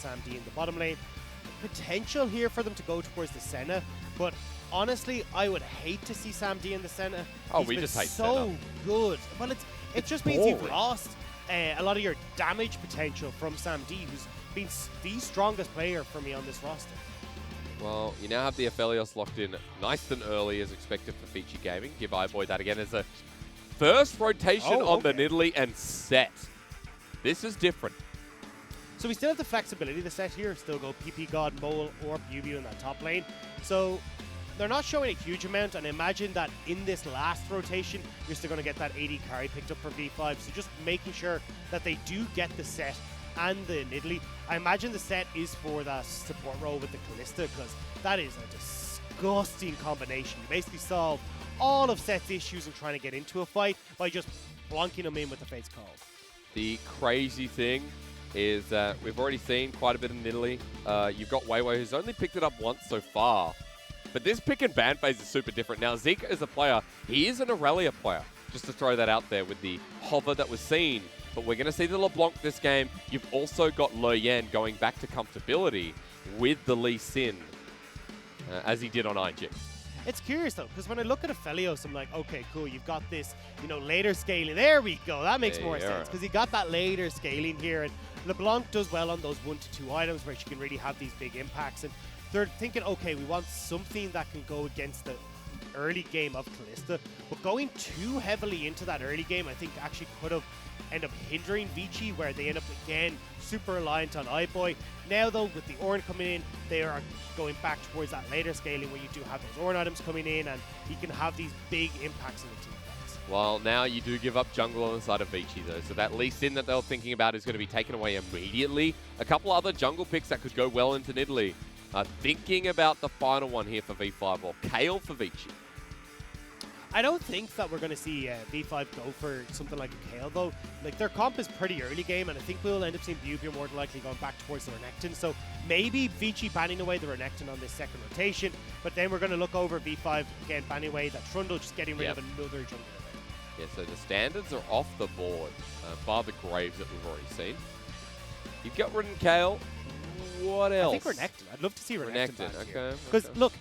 Sam D in the bottom lane. Potential here for them to go towards the Senna, but honestly, I would hate to see Sam D in the Senna. Oh, He's we been just hate so Senna. good. Well, it just means boring. you've lost a lot of your damage potential from Sam D, who's been the strongest player for me on this roster. Well, you now have the Aphelios locked in nice and early as expected for Vici Gaming. Give iBoy that again as a first rotation on the Nidalee and set. This is different. So we still have the flexibility to set here, still go PP God, Mole, or Bubu in that top lane. So they're not showing a huge amount, and I imagine that in this last rotation, you're still going to get that AD carry picked up for V5. So just making sure that they do get the set and the Nidalee. I imagine the set is for that support role with the Kalista, because that is a disgusting combination. You basically solve all of Set's issues in trying to get into a fight by just blonking them in with the face call. The crazy thing is that we've already seen quite a bit of Nidalee. You've got Weiwei, who's only picked it up once so far. But this pick and ban phase is super different. Now, Zeke is a player. He is an Aurelia player, just to throw that out there with the hover that was seen. But we're going to see the LeBlanc this game. You've also got Le Yen going back to comfortability with the Lee Sin, as he did on IG. It's curious though, because when I look at Aphelios, I'm like, okay, cool, you've got this, later scaling. There we go, that makes more sense, because you got that later scaling here, and LeBlanc does well on those 1 to 2 items where she can really have these big impacts, and they're thinking, okay, we want something that can go against the early game of Kalista, but going too heavily into that early game, I think actually could have ended up hindering Vici, where they end up again super reliant on iBoy. Now though, with the Ornn coming in, they are going back towards that later scaling where you do have those Ornn items coming in, and you can have these big impacts in the team fights. Well, now you do give up jungle on the side of Vici though, so that Lee Sin that they were thinking about is going to be taken away immediately. A couple other jungle picks that could go well into Nidalee. Thinking about the final one here for V5, or Kale for Vici. I don't think that we're going to see V5 go for something like a Kale though. Like, their comp is pretty early game, and I think we'll end up seeing Bubu more than likely going back towards the Renekton. So maybe Vici banning away the Renekton on this second rotation, but then we're going to look over V5 again banning away that Trundle, just getting rid of another jungle. Yeah, so the standards are off the board, bar the Graves that we've already seen. You've got ridden Kale. What else? I think Renekton. I'd love to see Renekton. Okay. Because look,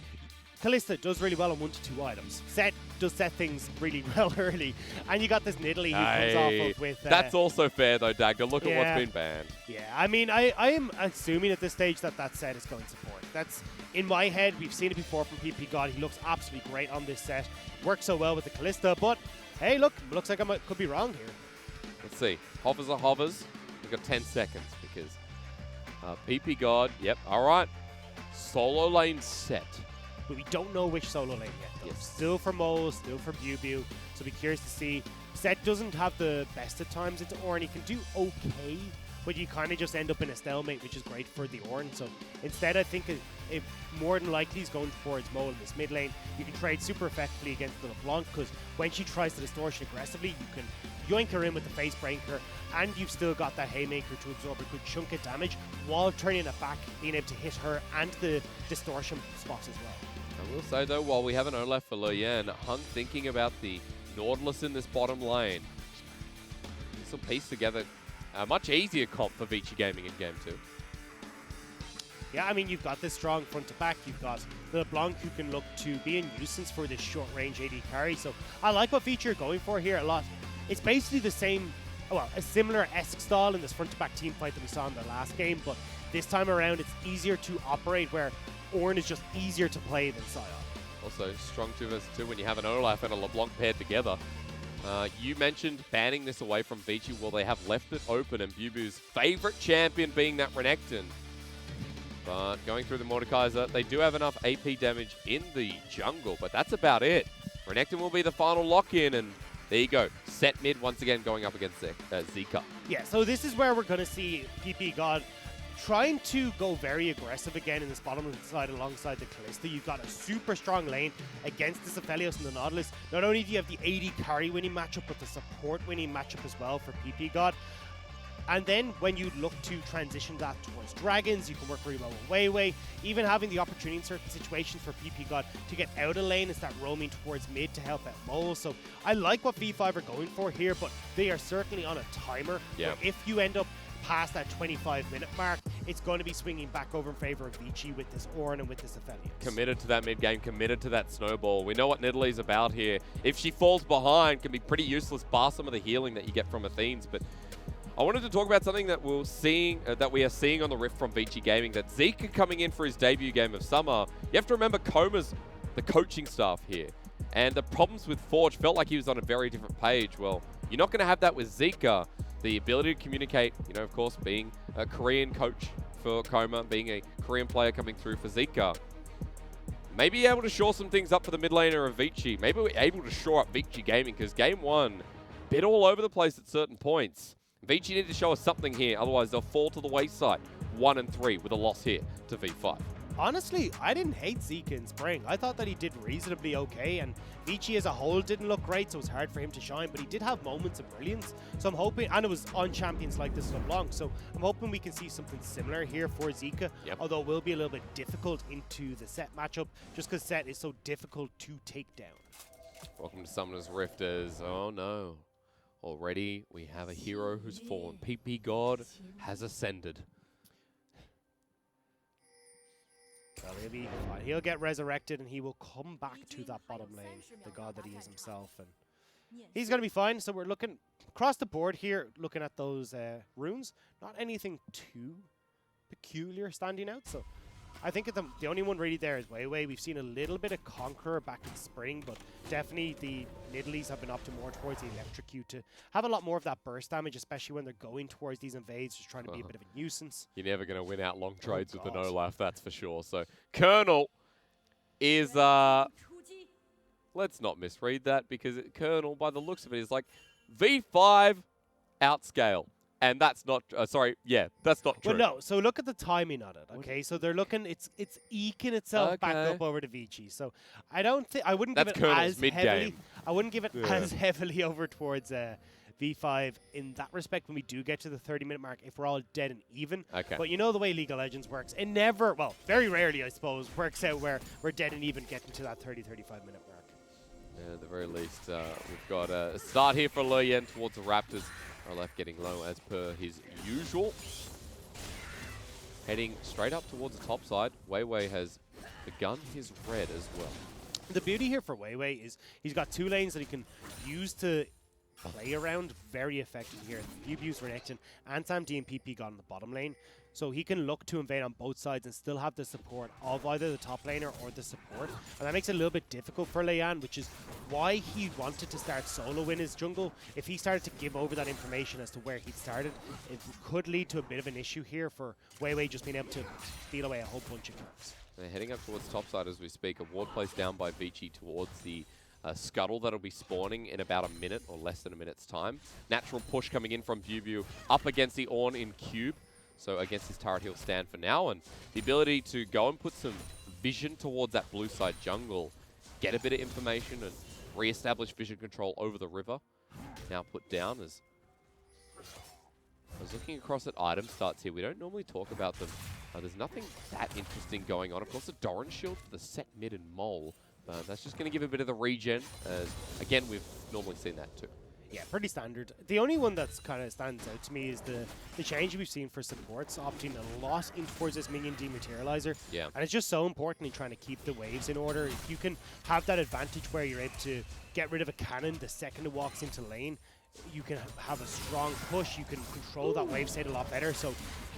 Kalista does really well on 1 to 2 items. Set does set things really well early, and you got this Nidalee who comes off of with. That's also fair though, Dagger. Look at what's been banned. Yeah, I mean, I am assuming at this stage that set is going support. That's in my head. We've seen it before from PP God. He looks absolutely great on this set. Works so well with the Kalista, but hey, look, looks like I could be wrong here. Let's see. Hovers are hovers. We've got 10 seconds because PP God. Yep. All right. Solo lane set. But we don't know which solo lane yet, though. Yes. Still for Mole, still for Bubu, so be curious to see. Set doesn't have the best of times into Ornn. He can do okay, but you kind of just end up in a stalemate, which is great for the Ornn. So instead, I think it more than likely is going towards Mole in this mid lane. You can trade super effectively against the LeBlanc, because when she tries to distortion aggressively, you can yoink her in with the face breaker, and you've still got that haymaker to absorb a good chunk of damage while turning it back, being able to hit her and the distortion spots as well. I will say though, while we have an Olaf for Le Yen, Hung thinking about the Nautilus in this bottom lane. This will piece together a much easier comp for Vici Gaming in Game 2. Yeah, I mean, you've got this strong front to back. You've got the LeBlanc who can look to be a nuisance for this short range AD carry. So I like what Vici are going for here a lot. It's basically the same, well, a similar-esque style in this front to back team fight that we saw in the last game, but this time around it's easier to operate, where Ornn is just easier to play than Sion. Also, strong 2 vs 2 when you have an Olaf and a LeBlanc paired together. You mentioned banning this away from Vici. Well, they have left it open, and Bubu's favorite champion being that Renekton. But going through the Mordekaiser, they do have enough AP damage in the jungle, but that's about it. Renekton will be the final lock-in, and there you go. Set mid once again going up against Zika. Yeah, so this is where we're going to see PP God trying to go very aggressive again in this bottom side alongside the Kalista. You've got a super strong lane against this Aphelios and the Nautilus. Not only do you have the AD carry winning matchup, but the support winning matchup as well for PP God. And then when you look to transition that towards Dragons, you can work very well with Weiwei. Even having the opportunity in certain situations for PP God to get out of lane and start roaming towards mid to help out Mole. So I like what V5 are going for here, but they are certainly on a timer. Yeah. If you end up past that 25-minute mark, it's going to be swinging back over in favor of Vici with this Ornn and with this Aphelios. Committed to that mid-game, committed to that snowball. We know what Nidalee's about here. If she falls behind, can be pretty useless, bar some of the healing that you get from Athene's. But I wanted to talk about something that we are seeing on the Rift from Vici Gaming, that Zeke coming in for his debut game of summer. You have to remember Coma's the coaching staff here. And the problems with Forge felt like he was on a very different page. Well, you're not going to have that with Zika. The ability to communicate, you know, of course, being a Korean coach for Coma, being a Korean player coming through for Zika. Maybe able to shore some things up for the mid laner of Vici. Maybe we're able to shore up Vici Gaming, because game one, bit all over the place at certain points. Vici need to show us something here, otherwise they'll fall to the wayside. 1 and 3 with a loss here to V5. Honestly, I didn't hate Zeke in spring. I thought that he did reasonably okay, and Vici as a whole didn't look great, so it was hard for him to shine, but he did have moments of brilliance. So I'm hoping, and it was on champions like this LeBlanc, so I'm hoping we can see something similar here for Zika, although it will be a little bit difficult into the set matchup, just because set is so difficult to take down. Welcome to Summoner's Rift as, oh no, already we have a hero who's fallen. PP God has ascended. Well, he'll be fine. He'll get resurrected and he will come back to that bottom lane, the god that he is himself. And he's going to be fine. So we're looking across the board here, looking at those runes. Not anything too peculiar standing out. So I think the only one really there is Weiwei. We've seen a little bit of Conqueror back in spring, but definitely the Nidalees have been opted more towards the Electrocute to have a lot more of that burst damage, especially when they're going towards these invades, just trying to be a bit of a nuisance. You're never going to win out long trades with the no-life, that's for sure. So Colonel is, let's not misread that, because Colonel, by the looks of it, is like V5 outscale. And that's not, that's not true. Well, no, so look at the timing on it, okay? So they're looking, it's eking itself back up over to Vici. So I wouldn't give it as heavily. I wouldn't give it as heavily over towards V5 in that respect when we do get to the 30-minute mark, if we're all dead and even. Okay. But you know the way League of Legends works, it never, well, very rarely, I suppose, works out where we're dead and even getting to that 30-35-minute mark. Yeah, at the very least, we've got a start here for Luyen towards the Raptors. RLF getting low as per his usual. Heading straight up towards the top side. Weiwei has begun his red as well. The beauty here for Weiwei is he's got 2 lanes that he can use to play around very effectively here. Bubu's Renekton and Sam D and PP got on the bottom lane. So he can look to invade on both sides and still have the support of either the top laner or the support. And that makes it a little bit difficult for Leyan, which is why he wanted to start solo in his jungle. If he started to give over that information as to where he'd started, it could lead to a bit of an issue here for Weiwei just being able to deal away a whole bunch of turns. They're heading up towards top side as we speak. A ward placed down by Vici towards the scuttle that'll be spawning in about a minute or less than a minute's time. Natural push coming in from Bubu up against the Ornn in cube. So against his turret, he'll stand for now. And the ability to go and put some vision towards that blue side jungle, get a bit of information and re-establish vision control over the river. Now put down as... I was looking across at item starts here. We don't normally talk about them. There's nothing that interesting going on. Of course, a Doran shield for the set mid and mole. But that's just going to give a bit of the regen. As again, we've normally seen that too. Yeah, pretty standard. The only one that's kind of stands out to me is the change we've seen for supports, opting a lot in towards this minion dematerializer. Yeah. And it's just so important in trying to keep the waves in order. If you can have that advantage where you're able to get rid of a cannon the second it walks into lane, you can have a strong push. You can control that wave state a lot better. So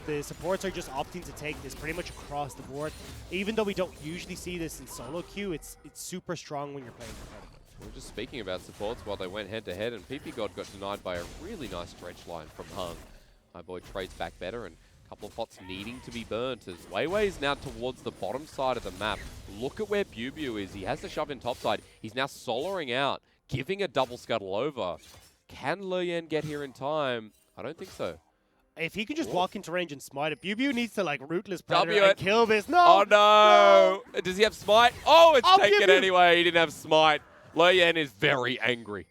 the supports are just opting to take this pretty much across the board. Even though we don't usually see this in solo queue, it's super strong when you're playing competitive. We were just speaking about supports while they went head-to-head, and PP God got denied by a really nice stretch line from Hung. My boy trades back better, and a couple of pots needing to be burnt as Weiwei is now towards the bottom side of the map. Look at where Bubu is. He has the shove in topside. He's now soloing out, giving a double scuttle over. Can Luyen get here in time? I don't think so. If he can just walk into range and smite it, Bubu needs to like rootless predator and kill this. No! Oh no! No! Does he have smite? Oh, it's taken anyway. He didn't have smite. Luyen is very angry.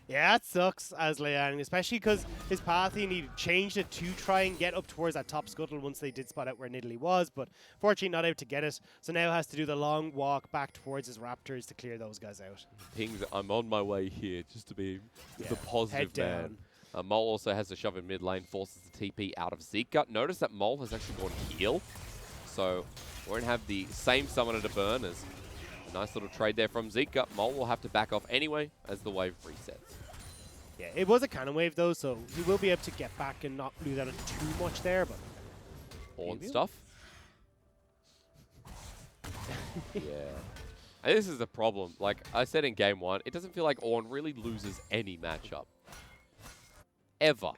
Yeah, it sucks as Leyan, especially because his pathing, he changed it to try and get up towards that top scuttle once they did spot out where Nidalee was, but fortunately not able to get it, so now has to do the long walk back towards his Raptors to clear those guys out. Pings, I'm on my way here, just to be the positive head down. man. Mole also has a shove in mid lane, forces the TP out of Zika. Notice that Mole has actually gone heal, so won't have the same summoner to burn as a nice little trade there from Zika. Mole will have to back off anyway as the wave resets. Yeah, it was a cannon wave though, so he will be able to get back and not lose out on too much there, but... On stuff. Yeah. And this is the problem. Like I said in game 1, it doesn't feel like Ornn really loses any matchup. Ever.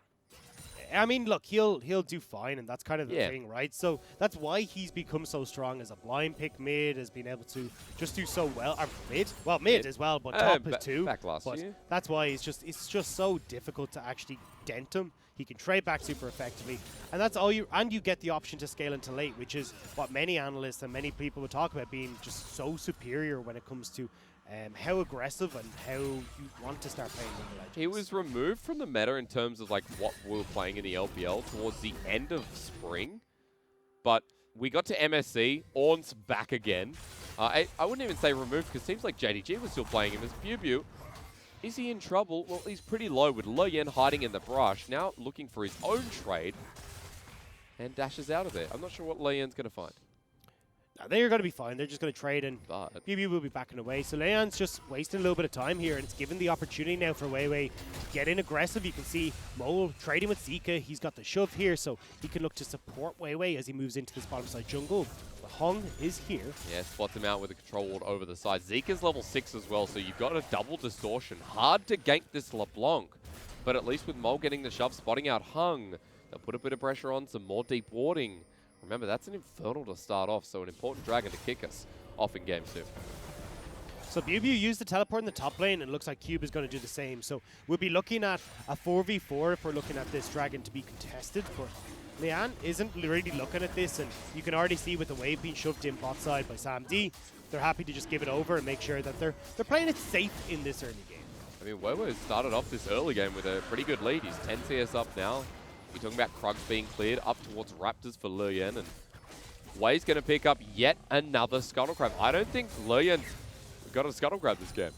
I mean, look, he'll do fine, and that's kind of the Yeah. thing, right? So that's why he's become so strong as a blind pick mid, has been able to just do so well. Mid? Well, mid as well, but top is too. Back last but year. that's why it's just so difficult to actually dent him. He can trade back super effectively, and that's all you. And you get the option to scale into late, which is what many analysts and many people would talk about being just so superior when it comes to how aggressive and how you want to start playing League of Legends. He was removed from the meta in terms of like what we were playing in the LPL towards the end of spring, but we got to MSC. Ornn's back again. I wouldn't even say removed because it seems like JDG was still playing him as Bubu. Is he in trouble? Well, he's pretty low with Le Yen hiding in the brush. Now looking for his own trade and dashes out of there. I'm not sure what Le Yen's going to find. They're going to be fine. They're just going to trade, and But BB will be backing away. So Leon's just wasting a little bit of time here, and it's given the opportunity now for Weiwei to get in aggressive. You can see Mole trading with Zika. He's got the shove here, so he can look to support Weiwei as he moves into this bottom side jungle. The Hung is here. yeah, spots him out with a control ward over the side. Zika's level 6 as well, so you've got a double distortion. Hard to gank this LeBlanc, but at least with Mole getting the shove, spotting out Hung, they'll put a bit of pressure on, some more deep warding. Remember, that's an Infernal to start off, so an important dragon to kick us off in game 2. So Bubu used the teleport in the top lane, and it looks like Cube is going to do the same. So we'll be looking at a 4v4 if we're looking at this dragon to be contested, but Lian isn't really looking at this, and you can already see with the wave being shoved in bot side by Sam D, they're happy to just give it over and make sure that they're playing it safe in this early game. I mean, Weiwei started off this early game with a pretty good lead. He's 10 CS up now. You're talking about Krugs being cleared up towards Raptors for Le Yen, and Wei's going to pick up yet another Scuttle Crab. I don't think Le Yen's got a Scuttle Crab this game.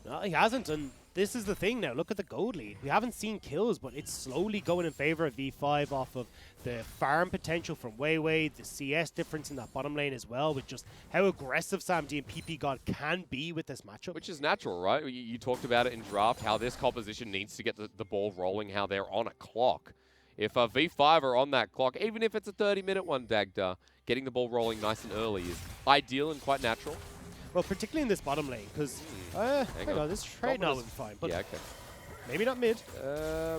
No, he hasn't, and this is the thing now. Look at the gold lead. We haven't seen kills, but it's slowly going in favor of V5 off of the farm potential from Weiwei, the CS difference in that bottom lane as well, with just how aggressive Sam D and PP God can be with this matchup. Which is natural, right? You talked about it in draft, how this composition needs to get the ball rolling, how they're on a clock. If V5 are on that clock, even if it's a 30-minute one, Dagda, getting the ball rolling nice and early is ideal and quite natural. Well, particularly in this bottom lane, because hang on, this trade now will be fine. But yeah, okay. Maybe not mid.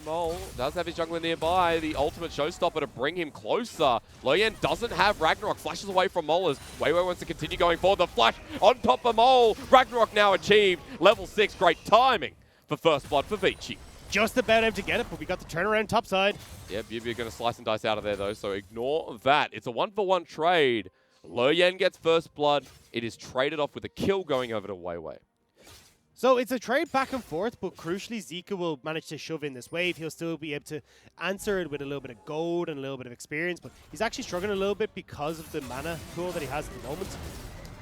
Mole does have his jungler nearby. The ultimate showstopper to bring him closer. Le Yen doesn't have Ragnarok. Flashes away from Mole as Weiwei wants to continue going forward. The flash on top of Mole. Ragnarok now achieved. Level 6. Great timing for first blood for Vici. Just about able to get it, but we got the turnaround top side. Yeah, Bubu going to slice and dice out of there, though, so ignore that. It's a 1-for-1 trade. Le Yen gets first blood. It is traded off with a kill going over to Weiwei. So it's a trade back and forth, but crucially, Zika will manage to shove in this wave. He'll still be able to answer it with a little bit of gold and a little bit of experience, but he's actually struggling a little bit because of the mana pool that he has at the moment.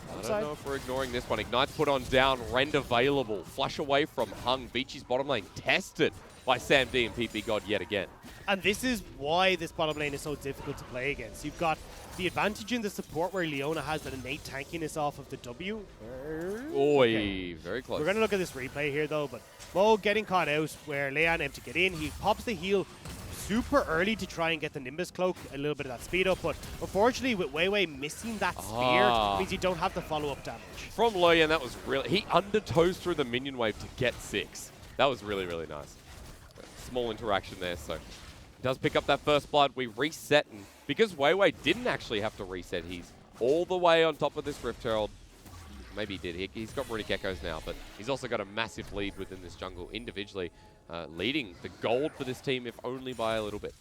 I don't know if we're ignoring this one. Ignite's put on down, rend available. Flush away from Hung. Vici's bottom lane tested by Sam D and PP God yet again. And this is why this bottom lane is so difficult to play against. You've got the advantage in the support where Leona has that innate tankiness off of the W. Oi, very close. We're going to look at this replay here though, but Mo getting caught out where Leon able to get in. He pops the heal super early to try and get the Nimbus Cloak, a little bit of that speed up, but unfortunately with Weiwei missing that spear, it means you don't have the follow-up damage. From Le Yen, that was really... He undertows through the minion wave to get 6. That was really, really nice. Small interaction there, so... He does pick up that first blood. We reset, and because Weiwei didn't actually have to reset, he's all the way on top of this Rift Herald. Maybe he did. He's got Runic Echoes now, but he's also got a massive lead within this jungle individually, leading the gold for this team, if only by a little bit.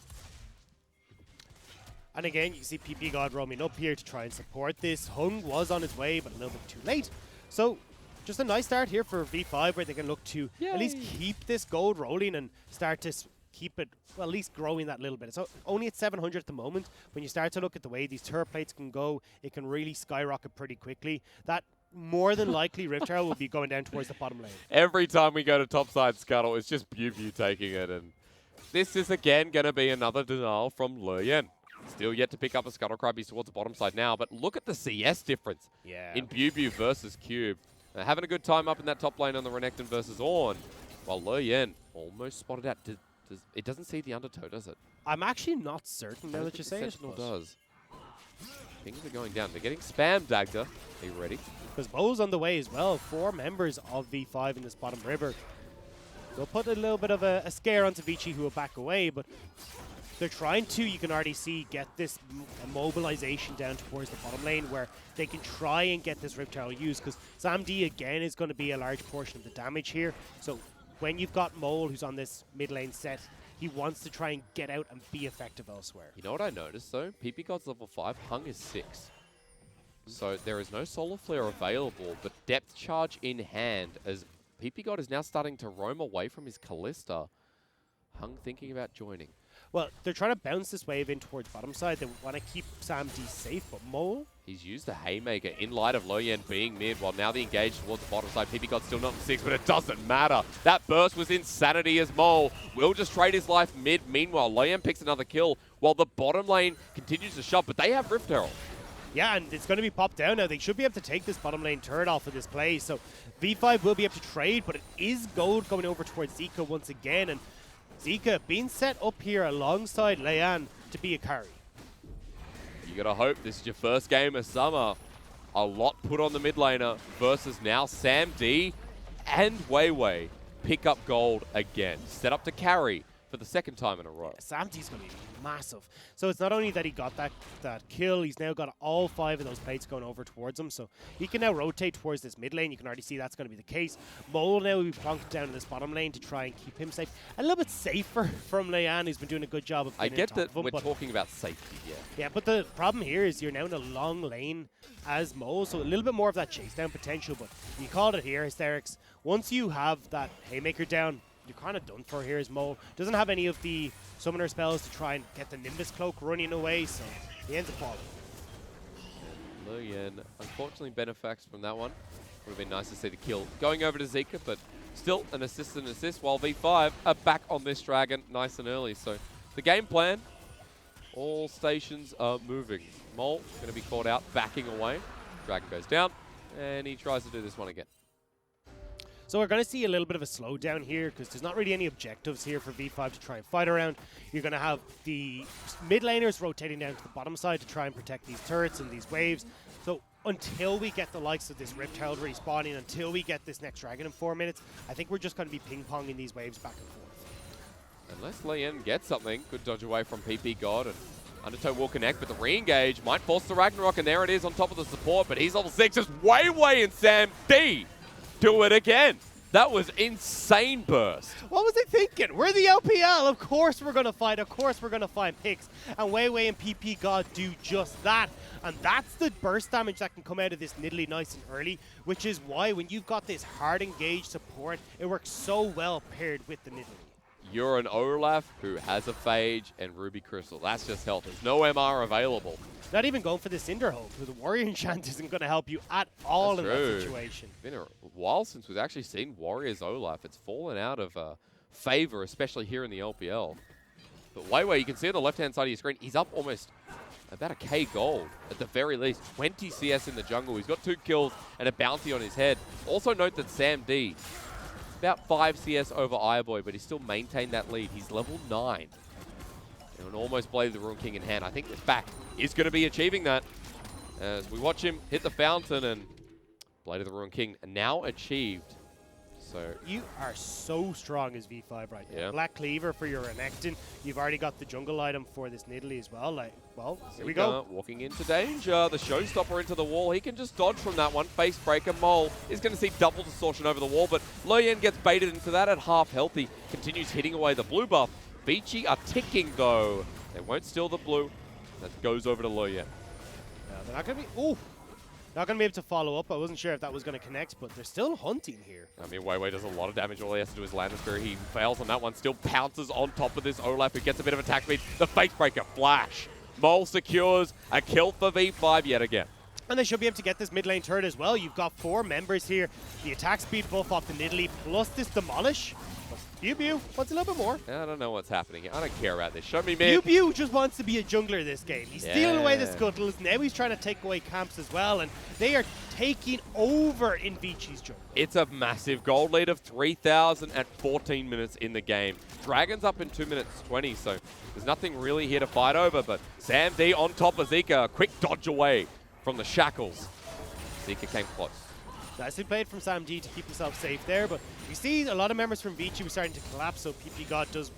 And again, you see PP God roaming up here to try and support this. Hung was on his way, but a little bit too late. So, just a nice start here for V5, where they can look to at least keep this gold rolling and start to keep it, well, at least growing that little bit. It's only at 700 at the moment. When you start to look at the way these turret plates can go, it can really skyrocket pretty quickly. That more than likely Rift Herald will be going down towards the bottom lane. Every time we go to topside Scuttle, it's just Bew taking it. And this is again going to be another denial from Luyen. Still yet to pick up a Scuttle Crab. He's towards the bottom side now. But look at the CS difference in Bew versus Cube. Having a good time up in that top lane on the Renekton versus Ornn. While Luyen almost spotted out. It doesn't see the undertow, does it? I'm actually not certain now that you say it. Sentinel does. Things are going down. They're getting spammed, Dagda. Are you ready? Because Mo's on the way as well. 4 members of V5 in this bottom river. They'll put a little bit of a scare onto Vici, who will back away, but they're trying to, you can already see, get this mobilization down towards the bottom lane where they can try and get this Rift Herald used, because SamD again is going to be a large portion of the damage here. So when you've got Mole who's on this mid lane set, he wants to try and get out and be effective elsewhere. You know what I noticed though? PP God's level 5, Hung is 6. So there is no Solar Flare available, but Depth Charge in hand as PP God is now starting to roam away from his Callista. Hung thinking about joining. Well, they're trying to bounce this wave in towards bottom side. They want to keep SamD safe, but Mole? He's used the Haymaker in light of Luyen being mid, while now the engage towards the bottom side. PP God's still not in 6, but it doesn't matter. That burst was insanity as Mole will just trade his life mid. Meanwhile, Luyen picks another kill, while the bottom lane continues to shove, but they have Rift Herald. Yeah, and it's going to be popped down now. They should be able to take this bottom lane turret off of this play, so V5 will be able to trade, but it is gold going over towards Zika once again, and Zika being set up here alongside Leanne to be a carry. You gotta hope this is your first game of summer. A lot put on the mid laner versus now SamD and Weiwei pick up gold again. Set up to carry for the second time in a row. Yeah, SamD's going to be massive. So it's not only that he got that kill, he's now got all 5 of those plates going over towards him. So he can now rotate towards this mid lane. You can already see that's going to be the case. Mole now will be plonked down in this bottom lane to try and keep him safe. A little bit safer from Leanne, who's been doing a good job of I get that him, we're talking about safety, yeah. Yeah, but the problem here is you're now in a long lane as Mole, so a little bit more of that chase down potential, but you called it here, Hysterics. Once you have that Haymaker down, you're kind of done for here as Mole. Doesn't have any of the summoner spells to try and get the Nimbus Cloak running away, so he ends up falling. Luyen unfortunately benefacts from that one. Would have been nice to see the kill going over to Zika, but still an assist and assist, while V5 are back on this dragon nice and early. So the game plan, all stations are moving. Mole going to be caught out, backing away. Dragon goes down, and he tries to do this one again. So we're going to see a little bit of a slowdown here because there's not really any objectives here for V5 to try and fight around. You're going to have the mid laners rotating down to the bottom side to try and protect these turrets and these waves. So until we get the likes of this Rift Herald respawning, until we get this next dragon in 4 minutes, I think we're just going to be ping-ponging these waves back and forth. Unless Luyen gets something, good dodge away from PP God, and Undertow will connect, but the re-engage might force the Ragnarok, and there it is on top of the support, but he's level 6, just Weiwei and SamD do it again. That was insane burst. What was I thinking? We're the LPL. Of course we're going to fight. Of course we're going to find picks. And Weiwei and PP God do just that. And that's the burst damage that can come out of this Nidalee nice and early, which is why when you've got this hard engage support, it works so well paired with the Nidalee. You're an Olaf who has a Phage and Ruby Crystal. That's just health. There's no MR available. Not even going for the Cinderhope, who the Warrior Enchant isn't going to help you at all That's in true. that situation. It's been a while since we've actually seen Warriors Olaf. It's fallen out of favor, especially here in the LPL. But Weiwei, you can see on the left-hand side of your screen, he's up almost about a K gold at the very least. 20 CS in the jungle. He's got 2 kills and a bounty on his head. Also note that SamD, about 5 CS over Ireboy, but he still maintained that lead. He's level 9. And almost Blade of the Ruin King in hand. I think this back is going to be achieving that. As we watch him hit the fountain, and Blade of the Ruin King now achieved. So you are so strong as V5 right now. Yeah. Black Cleaver for your Renekton. You've already got the jungle item for this Nidalee as well. Like, well, here we go. Walking into danger. The showstopper into the wall. He can just dodge from that one. Face breaker. Mole is going to see double distortion over the wall, but Luyen gets baited into that at half health. He continues hitting away the blue buff. Vici are ticking though. They won't steal the blue. That goes over to Luyen. They're not going to be... Ooh. Not going to be able to follow up. I wasn't sure if that was going to connect, but they're still hunting here. I mean, Weiwei does a lot of damage. All he has to do is land the spear. He fails on that one. Still pounces on top of this Olaf, who gets a bit of attack speed. The face breaker flash. Mole secures a kill for V5 yet again. And they should be able to get this mid lane turret as well. You've got 4 members here. The attack speed buff off the Nidalee plus this demolish. Bew wants a little bit more. I don't know what's happening here. I don't care about this. Show me mid. Bew just wants to be a jungler this game. He's stealing away the scuttles. Now he's trying to take away camps as well. And they are taking over in Vici's jungle. It's a massive gold lead of 3,000 at 14 minutes in the game. Dragon's up in 2 minutes 20, so there's nothing really here to fight over. But Sam D on top of Zika. A quick dodge away from the shackles. Zika came close. Nicely played from Sam D to keep himself safe there, but we see a lot of members from Vici were starting to collapse, so PP God does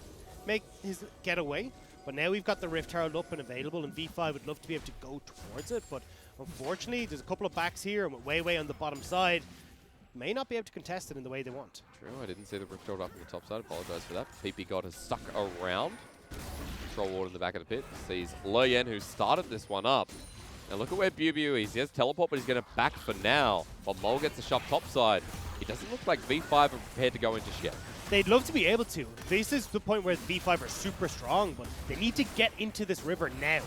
make his getaway. But now we've got the Rift Herald up and available, and V5 would love to be able to go towards it, but unfortunately there's a couple of backs here, and with Weiwei on the bottom side, may not be able to contest it in the way they want. True, I didn't see the Rift Herald up on the top side, apologize for that. PP God has stuck around. Control ward in the back of the pit, sees Leyen, who started this one up. Now look at where Bew is. He has teleport, but he's going to back for now. While Mole gets the shove topside. It doesn't look like V5 are prepared to go in just yet. They'd love to be able to. This is the point where V5 are super strong, but they need to get into this river now.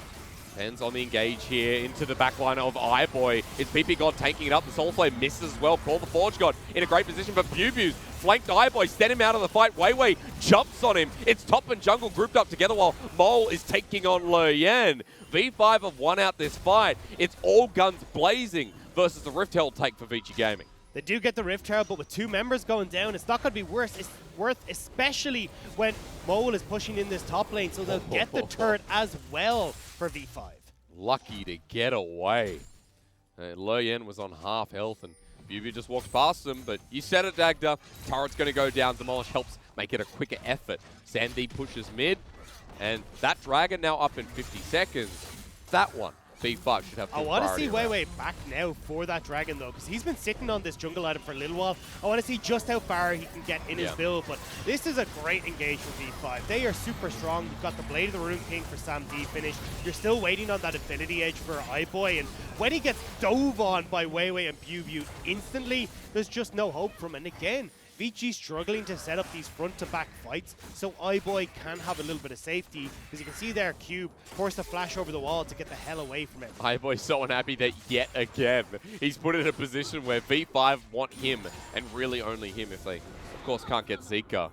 Depends on the engage here into the backline of iBoy. Is PP God taking it up? The Soul Flame misses as well. Call the Forge God in a great position, but Bew's flanked iBoy, send him out of the fight. Weiwei jumps on him. It's top and jungle grouped up together while Mole is taking on Leyen. V5 have won out this fight. It's all guns blazing versus the Rift Herald take for Vici Gaming. They do get the Rift Herald, but with 2 members going down, it's not going to be worse. It's worth, especially when Mole is pushing in this top lane, so they'll get the turret as well for V5. Lucky to get away. Leyen was on half health, and Bew just walked past him, but you said it, Dagda. Turret's going to go down. Demolish helps make it a quicker effort. Sandy pushes mid, and that Dragon now up in 50 seconds. That one. V5 should have I want to see Weiwei back now for that Dragon, though, because he's been sitting on this jungle item for a little while. I want to see just how far he can get in his build, but this is a great engage for V5. They are super strong. You've got the Blade of the Rune King for Sam D finished. You're still waiting on that Affinity Edge for iBoy, and when he gets dove on by Weiwei and Bew instantly, there's just no hope from him. And again, Vici struggling to set up these front-to-back fights, so iBoy can have a little bit of safety, because you can see there Cube forced a flash over the wall to get the hell away from it. iBoy's so unhappy that yet again, he's put in a position where V5 want him, and really only him if they, of course, can't get Zika.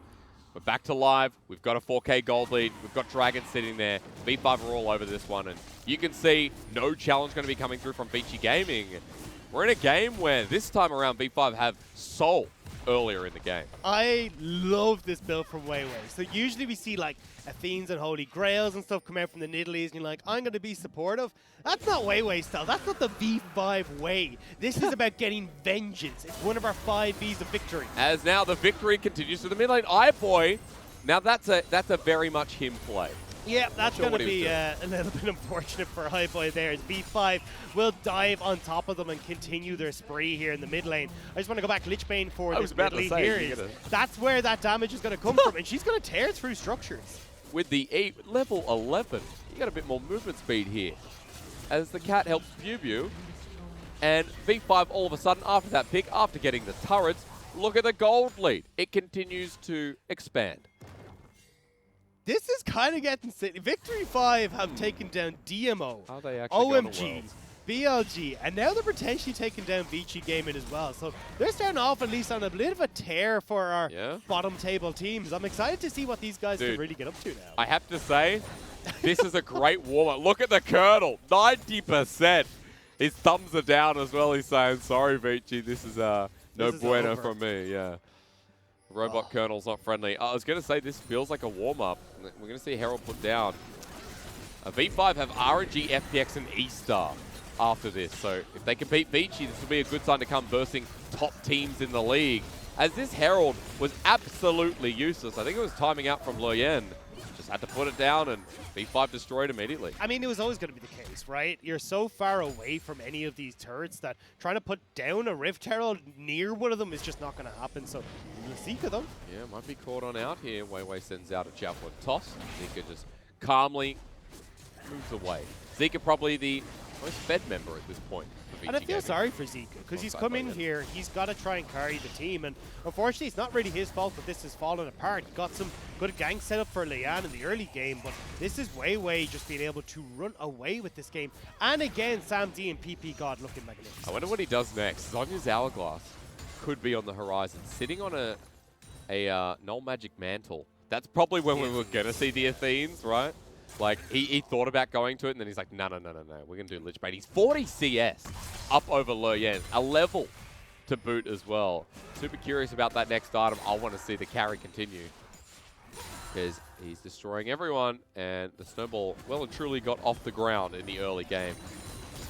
But back to live, we've got a 4K gold lead, we've got Dragon sitting there, V5 are all over this one, and you can see no challenge going to be coming through from Vici Gaming. We're in a game where this time around V5 have Soul earlier in the game. I love this build from Weiwei. So usually we see like Athenes and Holy Grails and stuff come out from the Nidalees and you're like, I'm going to be supportive. That's not Weiwei style. That's not the V5 way. This is about getting vengeance. It's one of our 5 Vs of victory. As now the victory continues to the mid lane. iBoy, now that's a very much him play. Yeah, that's going to be a little bit unfortunate for iBoy there, as V5 will dive on top of them and continue their spree here in the mid lane. I just want to go back Lichbane for this mid lane here. That's where that damage is going to come from, and she's going to tear through structures. With the level 11, you got a bit more movement speed here. As the cat helps Bew, and V5 all of a sudden after that pick, after getting the turrets, look at the gold lead. It continues to expand. This is kind of getting silly. Victory 5 have taken down DMO, Are they actually OMG, BLG, and now they're potentially taking down Vici Gaming as well. So they're starting off at least on a bit of a tear for our bottom table teams. I'm excited to see what these guys can really get up to now. I have to say, this is a great warm-up. Look at the Colonel, 90%. His thumbs are down as well. He's saying, sorry, Vici, this is no bueno from me. Yeah. Robot Colonel's not friendly. I was going to say this feels like a warm-up. We're going to see Herald put down. V5 have RNG, FPX, and E-Star after this. So if they can beat Vici, this will be a good sign to come versing top teams in the league. As this Herald was absolutely useless. I think it was timing out from Leyen. Just had to put it down, and V5 destroyed immediately. I mean, it was always going to be the case, right? You're so far away from any of these turrets that trying to put down a Rift Herald near one of them is just not going to happen. So, Zika, though. Yeah, might be caught on out here. Weiwei sends out a javelin toss. Zika just calmly moves away. Zika probably the most fed member at this point. And I feel sorry for Zika, because he's come in here, he's got to try and carry the team, and unfortunately it's not really his fault that this has fallen apart. He got some good gang set up for Lian in the early game, but this is Weiwei just being able to run away with this game. And again, Sam D and PP God looking magnificent. I wonder what he does next. Zonya's Hourglass could be on the horizon, sitting on a Null Magic Mantle. That's probably when we were going to see the Athenes, right? Like, he thought about going to it, and then he's like, no, we're going to do Lich Bait. He's 40 CS up over Le Yen, a level to boot as well. Super curious about that next item. I want to see the carry continue, because he's destroying everyone, and the snowball well and truly got off the ground in the early game.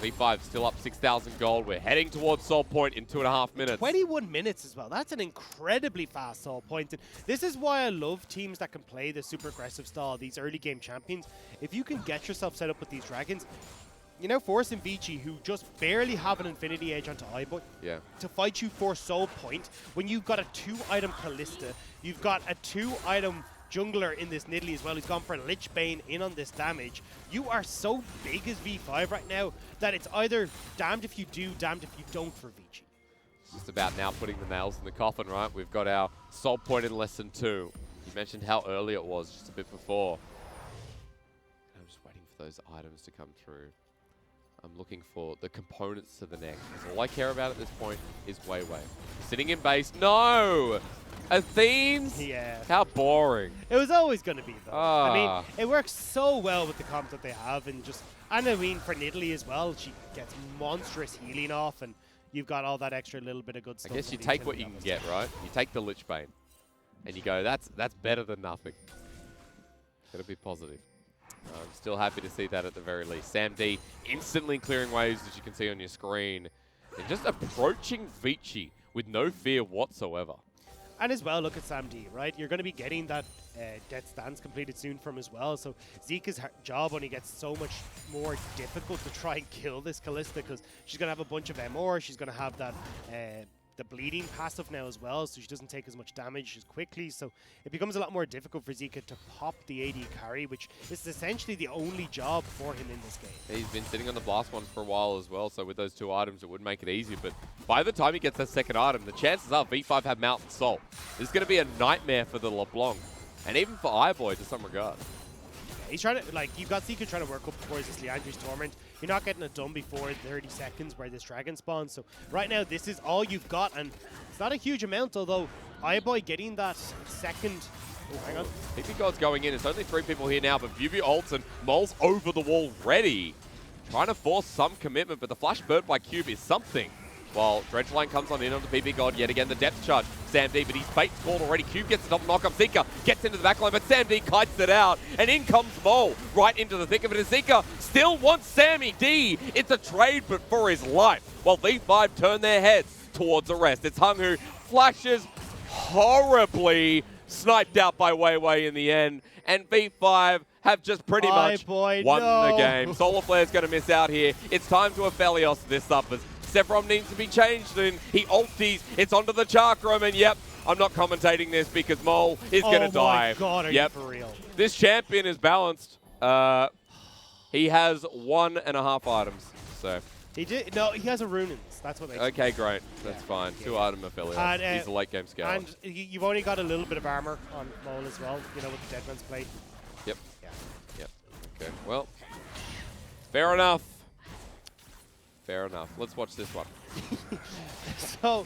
V5 still up 6,000 gold. We're heading towards Soul Point in 2.5 minutes. 21 minutes as well. That's an incredibly fast Soul Point. And this is why I love teams that can play the super aggressive style, these early game champions. If you can get yourself set up with these dragons, you're now forcing Vici, who just barely have an Infinity Edge onto iBoy, to fight you for Soul Point. When you've got a 2-item Callista, you've got a 2-item jungler in this Nidalee as well, who's gone for Lich Bane in on this damage. You are so big as V5 right now that it's either damned if you do, damned if you don't for Vici. It's just about now putting the nails in the coffin, right? We've got our Soul Point in lesson 2. You mentioned how early it was just a bit before. I'm just waiting for those items to come through. I'm looking for the components to the neck. All I care about at this point is Weiwei. Sitting in base. No! Athenes? Yeah. How boring. It was always going to be, though. I mean, it works so well with the comp that they have. And I mean, for Nidalee as well, she gets monstrous healing off. And you've got all that extra little bit of good stuff. I guess you take what you can get, right? You take the Lich Bane. And you go, that's better than nothing. Gotta be positive. I'm still happy to see that at the very least. Sam D instantly clearing waves, as you can see on your screen. And just approaching Vici with no fear whatsoever. And as well, look at Sam D, right? You're going to be getting that Death Stance completed soon from as well. So Zika's job only gets so much more difficult to try and kill this Callista, because she's going to have a bunch of MR. She's going to have that the bleeding passive now as well, so she doesn't take as much damage as quickly. So it becomes a lot more difficult for Zika to pop the AD carry, which is essentially the only job for him in this game. He's been sitting on the blast one for a while as well, so with those 2 items it would make it easier. But by the time he gets that second item, the chances are V5 have Mountain Soul. This is going to be a nightmare for the LeBlanc, and even for iBoy to some regard. He's trying to, like, you've got Zika trying to work up towards this Leandri's Torment. You're not getting it done before 30 seconds where this dragon spawns. So right now, this is all you've got, and it's not a huge amount, although iBoy getting that second... Oh, hang on. PP God's going in. It's only 3 people here now, but Vivi ults and Mol's over the wall ready. Trying to force some commitment, but the flash bird by Cube is something. While Dredgeline comes on in onto PP God yet again, the depth charge. Sam D, but his bait's called already. Cube gets the double knock-up. Zika gets into the backline, but Sam D kites it out. And in comes Mole right into the thick of it. As Zika still wants Sammy D. It's a trade, but for his life. While V5 turn their heads towards the rest. It's Hung, who flashes horribly, sniped out by Weiwei in the end. And V5 have just pretty much won the game. Solar Flare's going to miss out here. It's time to Aphelios this up, as Sephiroth needs to be changed, and he ulties. It's onto the Chakram, and yep, I'm not commentating this because Mole is going to die. Oh my God, are you for real? This champion is balanced. He has 1.5 items, so. He did. No, he has a Runins. That's what makes Okay, great. That's fine. 2-item Aphelios. He's a late game scaler. And you've only got a little bit of armor on Mole as well, you know, with the Deadman's Blade. Yep. Yeah. Yep. Okay, well, fair enough. Fair enough. Let's watch this one. So,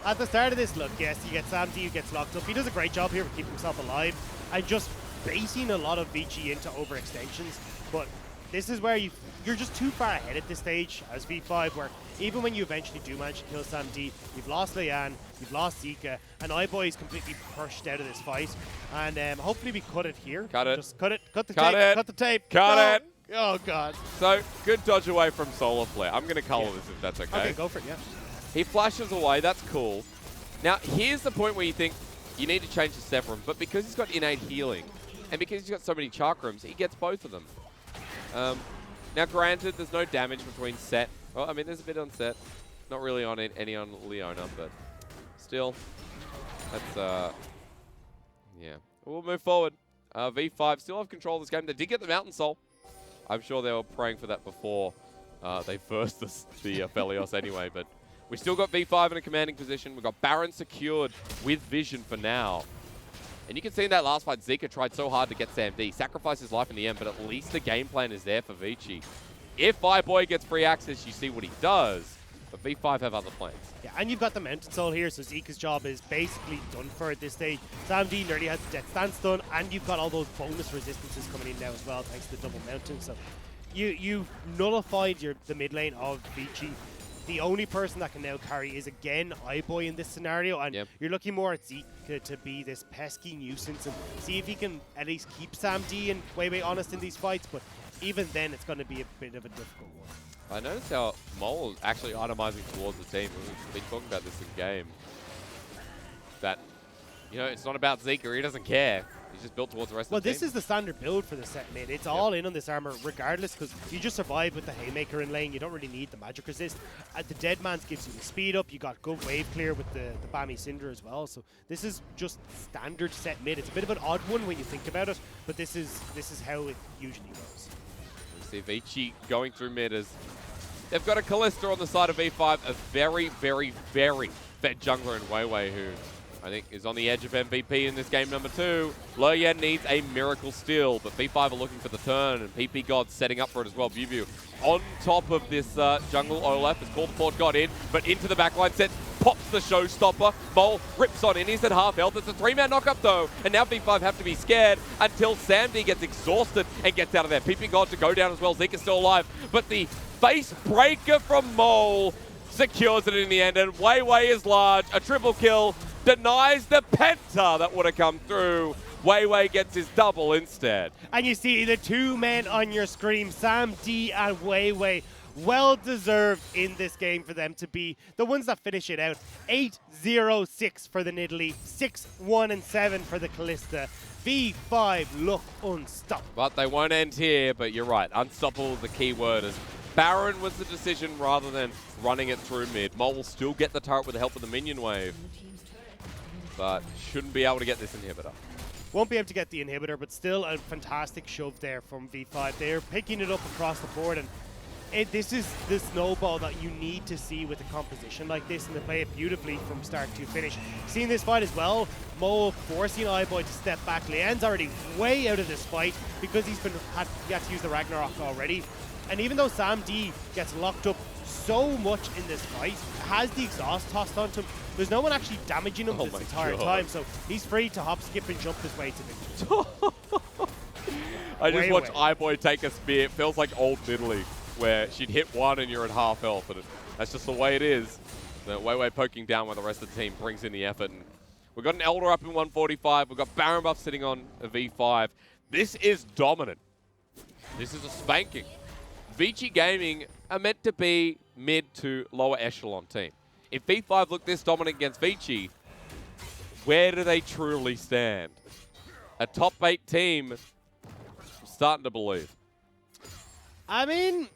at the start of this, look, yes, you get Sam D who gets locked up. He does a great job here of keeping himself alive and just basing a lot of Vici into overextensions. But this is where you're just too far ahead at this stage as V5, where even when you eventually do manage to kill Sam D, you've lost Lian, you've lost Zika, and iBoy is completely pushed out of this fight. And hopefully we cut it here. Cut it. Just cut it. Cut the cut tape. It. Cut the tape. Cut it. Oh, God. So, good dodge away from Solar Flare. I'm going to color this if that's okay. Okay, go for it, yeah. He flashes away. That's cool. Now, here's the point where you think you need to change the Sephiroth, but because he's got innate healing, and because he's got so many Chakrams, he gets both of them. Now, granted, there's no damage between Set. Well, I mean, there's a bit on Set. Not really on any on Leona, but still, that's, yeah. We'll move forward. V5 still have control of this game. They did get the Mountain Soul. I'm sure they were praying for that before They versed the Felios anyway, but we still got V5 in a commanding position. We've got Baron secured with Vision for now. And you can see in that last fight, Zika tried so hard to get Sam D, sacrificed his life in the end, but at least the game plan is there for Vici. If iBoy gets free access, you see what he does, but V5 have other plans. Yeah, and you've got the Mountain Soul here, so Zika's job is basically done for at this stage. Sam D nearly has the Death Stance done, and you've got all those bonus resistances coming in now as well, thanks to the double Mountain. So you nullified the mid lane of Vici. The only person that can now carry is, again, iBoy in this scenario, and you're looking more at Zika to be this pesky nuisance and see if he can at least keep Sam D and Weiwei honest in these fights, but even then it's going to be a bit of a difficult one. I noticed how Mole is actually itemizing towards the team. We've been talking about this in game. That, you know, it's not about Zika. He doesn't care. He's just built towards the rest of the team. Well, this is the standard build for the set mid. It's all in on this armor regardless, because you just survive with the Haymaker in lane. You don't really need the magic resist. The Dead Man's gives you the speed up. You got good wave clear with the Bami Cinder as well. So this is just standard set mid. It's a bit of an odd one when you think about it, but this is how it usually goes. We see Vici going through mid as they've got a Kalista on the side of V5, a very, very, very fed jungler in Weiwei, who I think is on the edge of MVP in this game number 2. Loyan needs a miracle steal, but V5 are looking for the turn, and PP God setting up for it as well. Bubu on top of this jungle. Olaf has called the Port God in, but into the backline set, pops the showstopper. Mole rips on in, he's at half health. It's a 3-man knockup though, and now V5 have to be scared until Samdi gets exhausted and gets out of there. PP God to go down as well. Zika's still alive, but the face breaker from Mole secures it in the end, and Weiwei is large. A triple kill denies the penta that would have come through. Weiwei gets his double instead. And you see the two men on your screen, Sam D and Weiwei, well deserved in this game for them to be the ones that finish it out. 8-0-6 for the Nidalee, 6-1-7 for the Kalista. V5 look unstoppable. But they won't end here, but you're right. Unstoppable is the key word, as Baron was the decision rather than running it through mid. Mole will still get the turret with the help of the minion wave, but shouldn't be able to get this inhibitor. Won't be able to get the inhibitor, but still a fantastic shove there from V5. They're picking it up across the board, and this is the snowball that you need to see with a composition like this, and they play it beautifully from start to finish. Seeing this fight as well, Mo forcing iBoy to step back. Lian's already way out of this fight because he had to use the Ragnarok already. And even though Sam D gets locked up so much in this fight, has the exhaust tossed onto him, there's no one actually damaging him this entire time, so he's free to hop, skip, and jump his way to victory. I just watched iBoy take a spear. It feels like old Nidalee, where she'd hit one and you're at half health, and that's just the way it is. So Weiwei poking down while the rest of the team brings in the effort. And we've got an Elder up in 145. We've got Baron buff sitting on a V5. This is dominant. This is a spanking. Vici Gaming are meant to be mid to lower echelon team. If V5 look this dominant against Vici, where do they truly stand? A top 8 team, I'm starting to believe. I mean,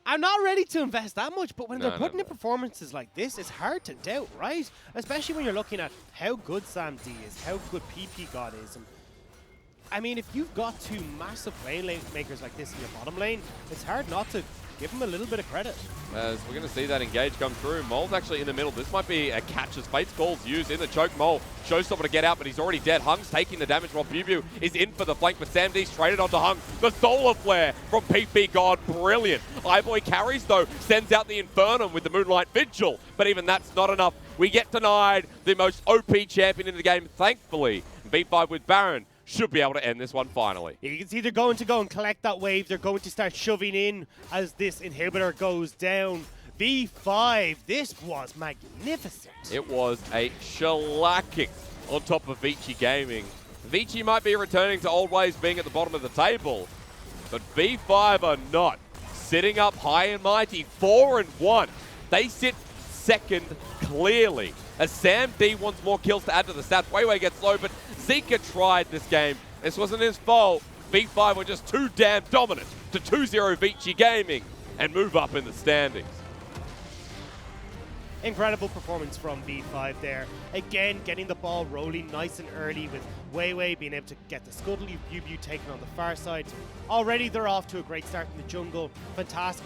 I'm not ready to invest that much, but when they're putting in performances like this, it's hard to doubt, right? Especially when you're looking at how good Sam D is, how good PP God is. And I mean, if you've got two massive lane makers like this in your bottom lane, it's hard not to give them a little bit of credit. As we're going to see that engage come through. Mole's actually in the middle. This might be a catch as Fate's Call's used in the choke. Mole showstopper to get out, but he's already dead. Hung's taking the damage while Bubu is in for the flank, but Sam D's traded onto Hung. The Solar Flare from PP God, brilliant. iBoy carries though, sends out the Infernum with the Moonlight Vigil, but even that's not enough. We get denied the most OP champion in the game, thankfully. V5 with Baron should be able to end this one finally. You can see they're going to go and collect that wave. They're going to start shoving in as this inhibitor goes down. V5, this was magnificent. It was a shellacking on top of Vici Gaming. Vici might be returning to old ways, being at the bottom of the table, but V5 are not. Sitting up high and mighty, 4-1. They sit second clearly, as Sam D wants more kills to add to the stats. Weiwei gets low, but Zika tried this game. This wasn't his fault. V5 were just too damn dominant to 2-0 Vici Gaming and move up in the standings. Incredible performance from V5 there. Again, getting the ball rolling nice and early with Weiwei being able to get the scuttle, Bubu taken on the far side. Already they're off to a great start in the jungle. Fantastic